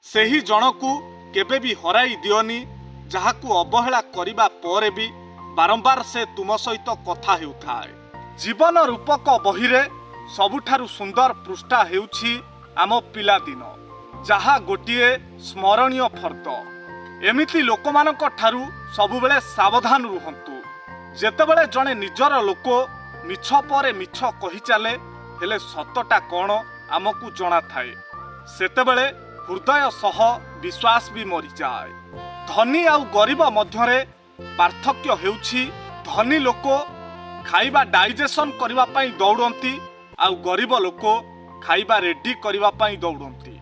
ସେହି ଜଣକୁ କେବେ ବି ହରାଇ ଦିଅନି ଯାହାକୁ ଅବହେଳା କରିବା ପରେ ବି ବାରମ୍ବାର ସେ ତୁମ ସହିତ କଥା ହେଉଥାଏ। ଜୀବନ ରୂପକ ବହିରେ ସବୁଠାରୁ ସୁନ୍ଦର ପୃଷ୍ଠା ହେଉଛି ଆମ ପିଲାଦିନ, ଯାହା ଗୋଟିଏ ସ୍ମରଣୀୟ ଫର୍ଦ୍ଦ। ଏମିତି ଲୋକମାନଙ୍କ ଠାରୁ ସବୁବେଳେ ସାବଧାନ ରୁହନ୍ତୁ। ଯେତେବେଳେ ଜଣେ ନିଜର ଲୋକ ମିଛ ପରେ ମିଛ କହି ଚାଲେ, ହେଲେ ସତଟା କ'ଣ ଆମକୁ ଜଣାଥାଏ, ସେତେବେଳେ ହୃଦୟ ସହ ବିଶ୍ୱାସ ବି ମରିଯାଏ। ଧନୀ ଆଉ ଗରିବ ମଧ୍ୟରେ ପାର୍ଥକ୍ୟ ହେଉଛି ଧନୀ ଲୋକ ଖାଇବା ଡାଇଜେସନ୍ କରିବା ପାଇଁ ଦୌଡ଼ନ୍ତି, ଆଉ ଗରିବ ଲୋକ ଖାଇବା ରେଡି କରିବା ପାଇଁ ଦୌଡ଼ନ୍ତି।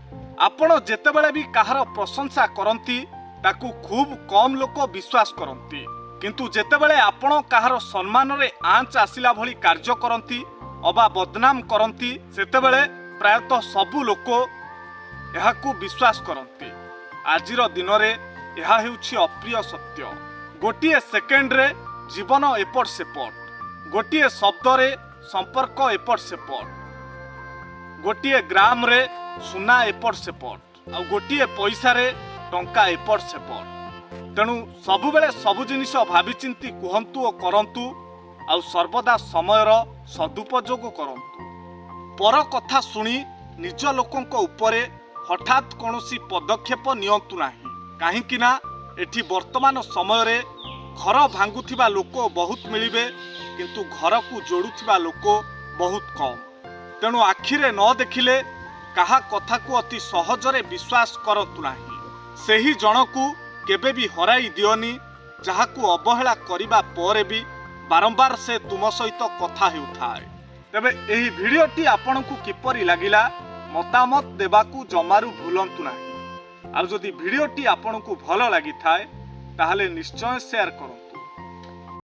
ଆପଣ ଯେତେବେଳେ ବି କାହାର ପ୍ରଶଂସା କରନ୍ତି ତାକୁ ଖୁବ୍ କମ୍ ଲୋକ ବିଶ୍ୱାସ କରନ୍ତି, କିନ୍ତୁ ଯେତେବେଳେ ଆପଣ କାହାର ସମ୍ମାନରେ ଆଞ୍ଚ ଆସିଲା ଭଳି କାର୍ଯ୍ୟ କରନ୍ତି ଅବା ବଦନାମ କରନ୍ତି, ସେତେବେଳେ ପ୍ରାୟତଃ ସବୁ ଲୋକ ଏହାକୁ ବିଶ୍ୱାସ କରନ୍ତି। ଆଜିର ଦିନରେ ଏହା ହେଉଛି ଅପ୍ରିୟ ସତ୍ୟ। ଗୋଟିଏ ସେକେଣ୍ଡରେ ଜୀବନ ଏପଟ ସେପଟ, ଗୋଟିଏ ଶବ୍ଦରେ ସମ୍ପର୍କ ଏପଟ ସେପଟ, ଗୋଟିଏ ଗ୍ରାମରେ ସୁନା ଏପଟ ସେପଟ, ଆଉ ଗୋଟିଏ ପଇସାରେ ଟଙ୍କା ଏପଟ ସେପଟ। ତେଣୁ ସବୁବେଳେ ସବୁ ଜିନିଷ ଭାବିଚିନ୍ତି କୁହନ୍ତୁ ଓ କରନ୍ତୁ, ଆଉ ସର୍ବଦା ସମୟର ସଦୁପଯୋଗ କରନ୍ତୁ। ପର କଥା ଶୁଣି ନିଜ ଲୋକଙ୍କ ଉପରେ ହଠାତ୍ କୌଣସି ପଦକ୍ଷେପ ନିଅନ୍ତୁ ନାହିଁ, କାହିଁକି ନା ଏଠି ବର୍ତ୍ତମାନ ସମୟରେ ଘର ଭାଙ୍ଗୁଥିବା ଲୋକ ବହୁତ ମିଳିବେ, କିନ୍ତୁ ଘରକୁ ଯୋଡୁଥିବା ଲୋକ ବହୁତ କମ୍। ତେଣୁ ଆଖିରେ ନ ଦେଖିଲେ କାହା କଥାକୁ ଅତି ସହଜରେ ବିଶ୍ୱାସ କରନ୍ତୁ ନାହିଁ। ସେହି ଜଣକୁ କେବେ ବି ହରାଇ ଦିଅନି ଯାହାକୁ ଅବହେଳା କରିବା ପରେ ବି ବାରମ୍ବାର ସେ ତୁମ ସହିତ କଥା ହେଉଥାଏ। ତେବେ ଏହି ଭିଡ଼ିଓଟି ଆପଣଙ୍କୁ କିପରି ଲାଗିଲା ମତାମତ ଦେବାକୁ ଜମାରୁ ଭୁଲନ୍ତୁ ନାହିଁ। ଆଉ ଯଦି ଭିଡ଼ିଓଟି ଆପଣଙ୍କୁ ଭଲ ଲାଗିଥାଏ ତାହେଲେ ନିଶ୍ଚୟ ସେୟାର କରନ୍ତୁ।